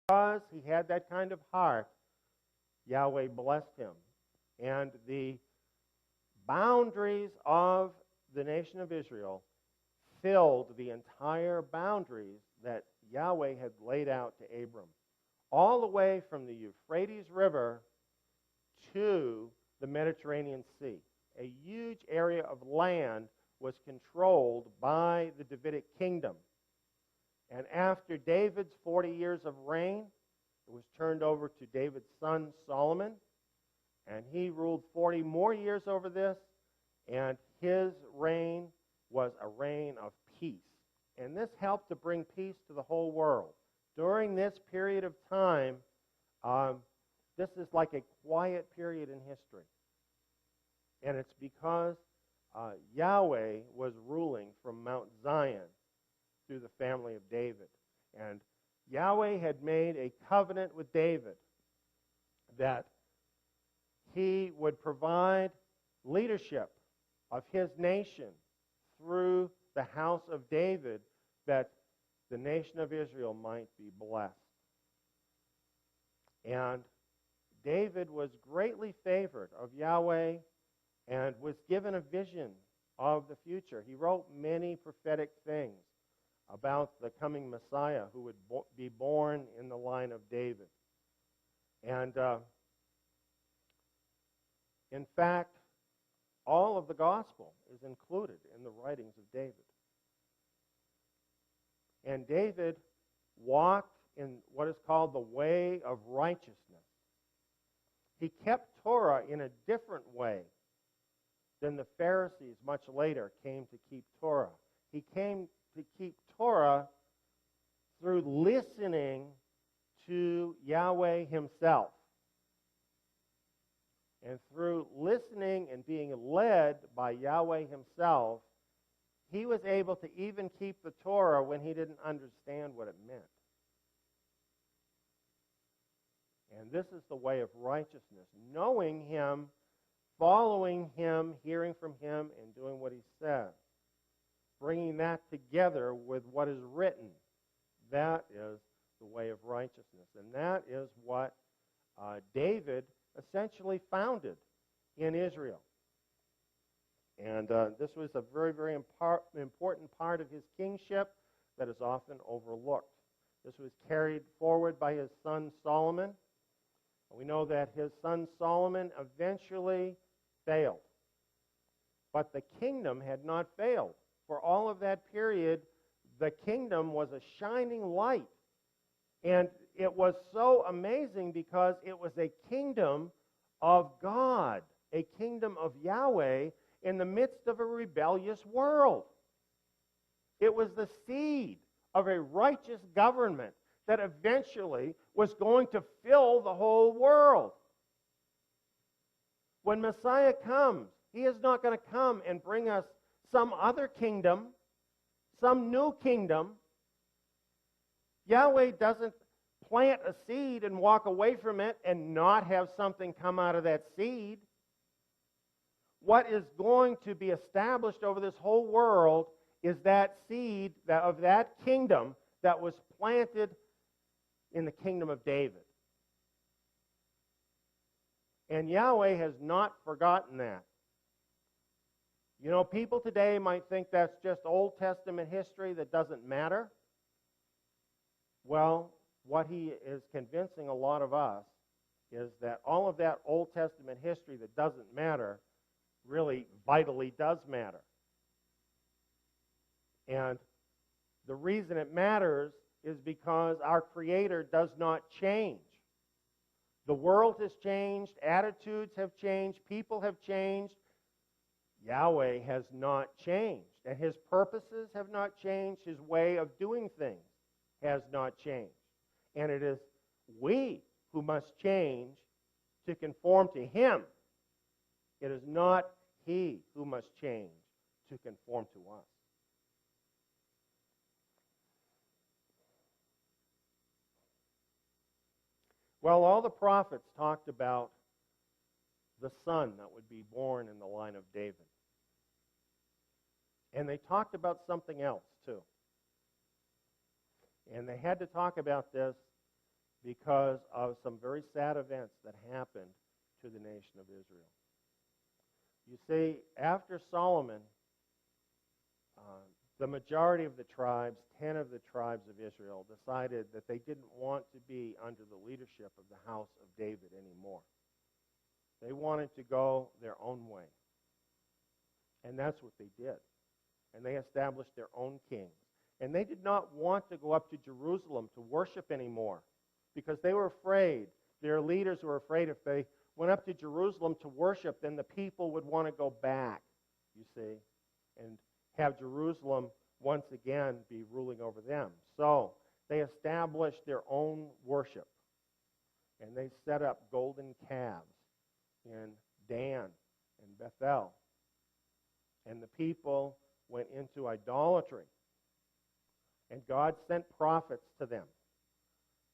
because he had that kind of heart, Yahweh blessed him. And the boundaries of the nation of Israel filled the entire boundaries that Yahweh had laid out to Abram, all the way from the Euphrates River to the Mediterranean Sea. A huge area of land was controlled by the Davidic kingdom. And after David's 40 years of reign, it was turned over to David's son Solomon, and he ruled 40 more years over this, and his reign was a reign of peace. And this helped to bring peace to the whole world. During this period of time, this is like a quiet period in history. And it's because Yahweh was ruling from Mount Zion through the family of David. And Yahweh had made a covenant with David that he would provide leadership of his nation through the house of David, that the nation of Israel might be blessed. And David was greatly favored of Yahweh and was given a vision of the future. He wrote many prophetic things about the coming Messiah who would be born in the line of David. And in fact, all of the gospel is included in the writings of David. And David walked in what is called the way of righteousness. He kept Torah in a different way than the Pharisees much later came to keep Torah. He came to keep Torah through listening to Yahweh himself. And through listening and being led by Yahweh himself, he was able to even keep the Torah when he didn't understand what it meant. And this is the way of righteousness, knowing him, following him, hearing from him, and doing what he says. Bringing that together with what is written. That is the way of righteousness. And that is what David essentially founded in Israel. And this was a very, very important part of his kingship that is often overlooked. This was carried forward by his son Solomon. We know that his son Solomon eventually failed. But the kingdom had not failed. For all of that period, the kingdom was a shining light. And it was so amazing because it was a kingdom of God, a kingdom of Yahweh in the midst of a rebellious world. It was the seed of a righteous government that eventually was going to fill the whole world. When Messiah comes, he is not going to come and bring us some other kingdom, some new kingdom. Yahweh doesn't plant a seed and walk away from it and not have something come out of that seed. What is going to be established over this whole world is that seed of that kingdom that was planted in the kingdom of David. And Yahweh has not forgotten that. You know, people today might think that's just Old Testament history that doesn't matter. Well, what he is convincing a lot of us is that all of that Old Testament history that doesn't matter really vitally does matter. And the reason it matters is because our Creator does not change. The world has changed, attitudes have changed, people have changed. Yahweh has not changed, and his purposes have not changed, his way of doing things has not changed. And it is we who must change to conform to him. It is not he who must change to conform to us. Well, all the prophets talked about the son that would be born in the line of David. And they talked about something else, too. And they had to talk about this because of some very sad events that happened to the nation of Israel. You see, after Solomon, the majority of the tribes, 10 of the tribes of Israel, decided that they didn't want to be under the leadership of the house of David anymore. They wanted to go their own way. And that's what they did. And they established their own kings. And they did not want to go up to Jerusalem to worship anymore because they were afraid. Their leaders were afraid if they went up to Jerusalem to worship, then the people would want to go back, you see, and have Jerusalem once again be ruling over them. So they established their own worship. And they set up golden calves in Dan and Bethel. And the people went into idolatry. And God sent prophets to them.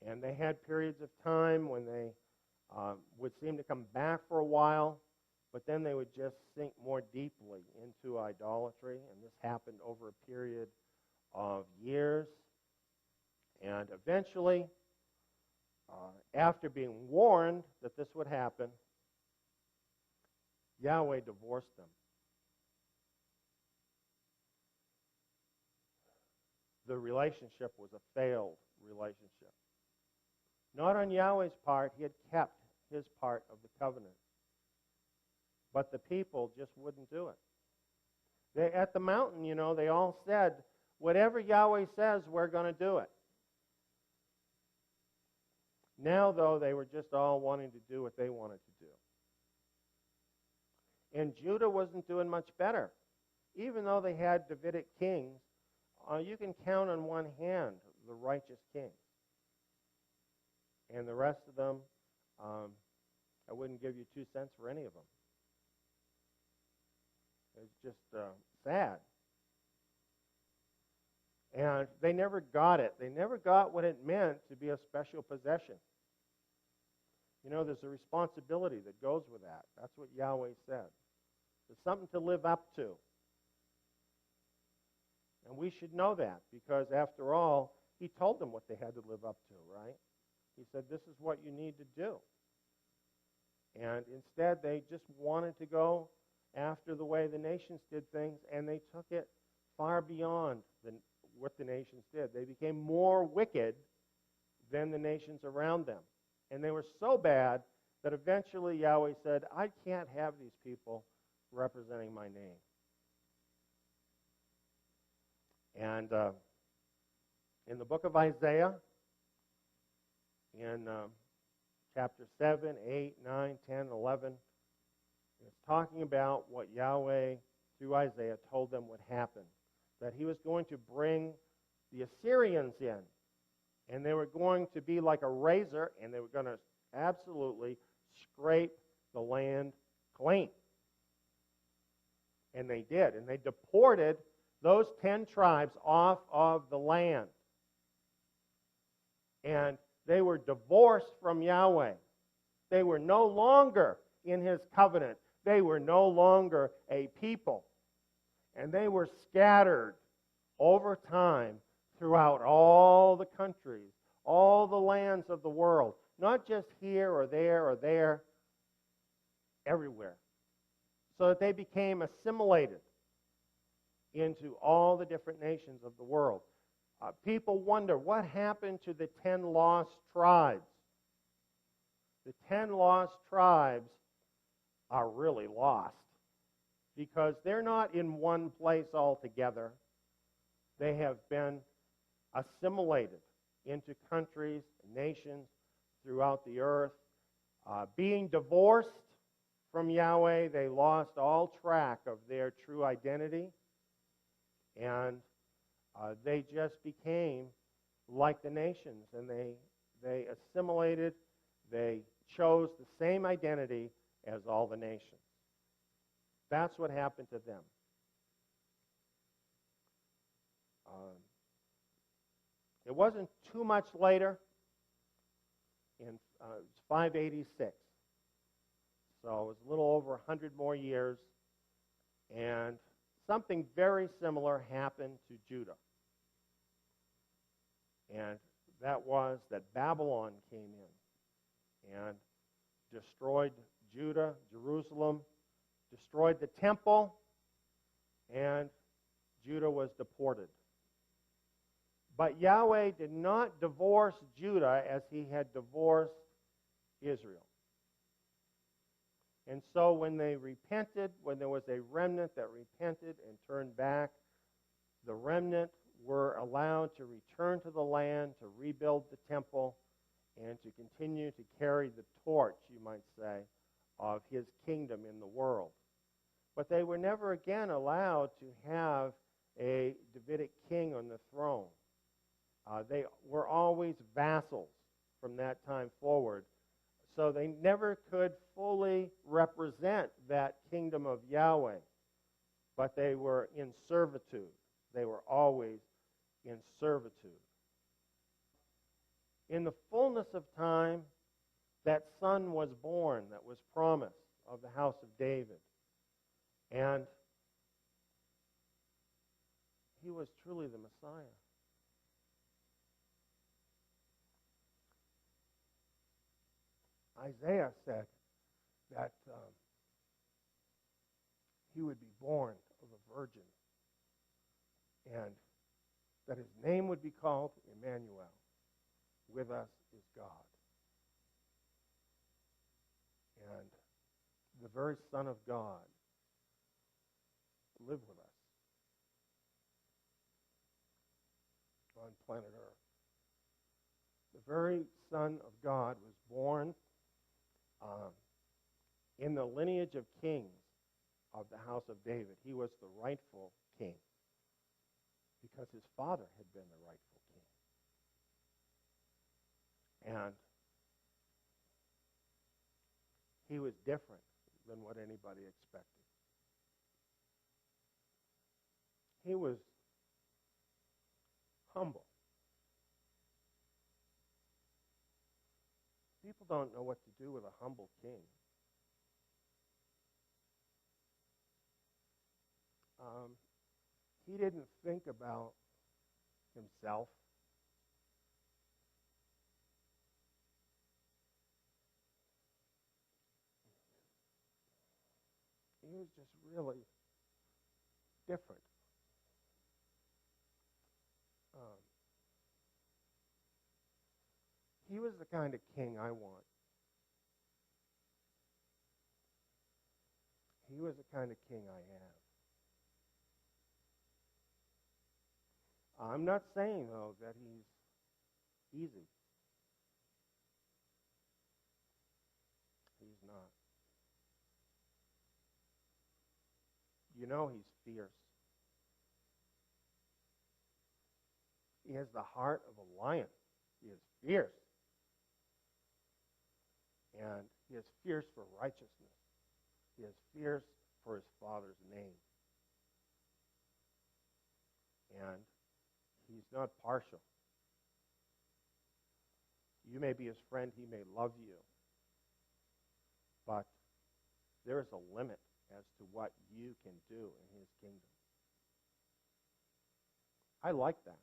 And they had periods of time when they would seem to come back for a while, but then they would just sink more deeply into idolatry. And this happened over a period of years. And eventually, after being warned that this would happen, Yahweh divorced them. The relationship was a failed relationship. Not on Yahweh's part. He had kept his part of the covenant. But the people just wouldn't do it. At the mountain, they all said, whatever Yahweh says, we're going to do it. Now, though, they were just all wanting to do what they wanted to do. And Judah wasn't doing much better. Even though they had Davidic kings, you can count on one hand the righteous kings. And the rest of them, I wouldn't give you 2 cents for any of them. It's just sad. And they never got it. They never got what it meant to be a special possession. There's a responsibility that goes with that. That's what Yahweh said. There's something to live up to. And we should know that because, after all, he told them what they had to live up to, right? He said, this is what you need to do. And instead, they just wanted to go after the way the nations did things, and they took it far beyond what the nations did. They became more wicked than the nations around them. And they were so bad that eventually Yahweh said, I can't have these people representing my name. And in the book of Isaiah, in chapter 7, 8, 9, 10, 11, it's talking about what Yahweh, through Isaiah, told them would happen. That he was going to bring the Assyrians in. And they were going to be like a razor, and they were going to absolutely scrape the land clean. And they did. And they deported those 10 tribes off of the land. And they were divorced from Yahweh. They were no longer in his covenant. They were no longer a people. And they were scattered over time throughout all the countries, all the lands of the world. Not just here or there, everywhere. So that they became assimilated into all the different nations of the world. People wonder, what happened to the 10 lost tribes? The 10 lost tribes are really lost because they're not in one place altogether. They have been assimilated into countries, nations throughout the earth. Being divorced from Yahweh, they lost all track of their true identity, and they just became like the nations, and they assimilated. They chose the same identity as all the nations. That's what happened to them. It wasn't too much later, in 586. So it was a little over 100 more years, and something very similar happened to Judah. And that was that Babylon came in and destroyed Judah, Jerusalem, destroyed the temple, and Judah was deported. But Yahweh did not divorce Judah as he had divorced Israel. And so when they repented, when there was a remnant that repented and turned back, the remnant were allowed to return to the land, to rebuild the temple, and to continue to carry the torch, you might say, of his kingdom in the world. But they were never again allowed to have a Davidic king on the throne. They were always vassals from that time forward. So they never could fully represent that kingdom of Yahweh. But they were in servitude. They were always in servitude. In the fullness of time, that son was born that was promised of the house of David. And he was truly the Messiah. Isaiah said that he would be born of a virgin and that his name would be called Emmanuel. With us is God. And the very Son of God lived with us on planet Earth. The very Son of God was born in the lineage of kings of the house of David. He was the rightful king because his father had been the rightful king. And he was different than what anybody expected. He was humble. People don't know what to do with a humble king. He didn't think about himself. He was just really different. He was the kind of king I want. He was the kind of king I have. I'm not saying, though, that he's easy. He's not. You know he's fierce. He has the heart of a lion. He is fierce. And he is fierce for righteousness. He is fierce for his Father's name. And he's not partial. You may be his friend, he may love you. But there is a limit as to what you can do in his kingdom. I like that.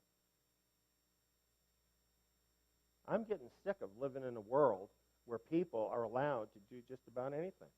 I'm getting sick of living in a world where people are allowed to do just about anything.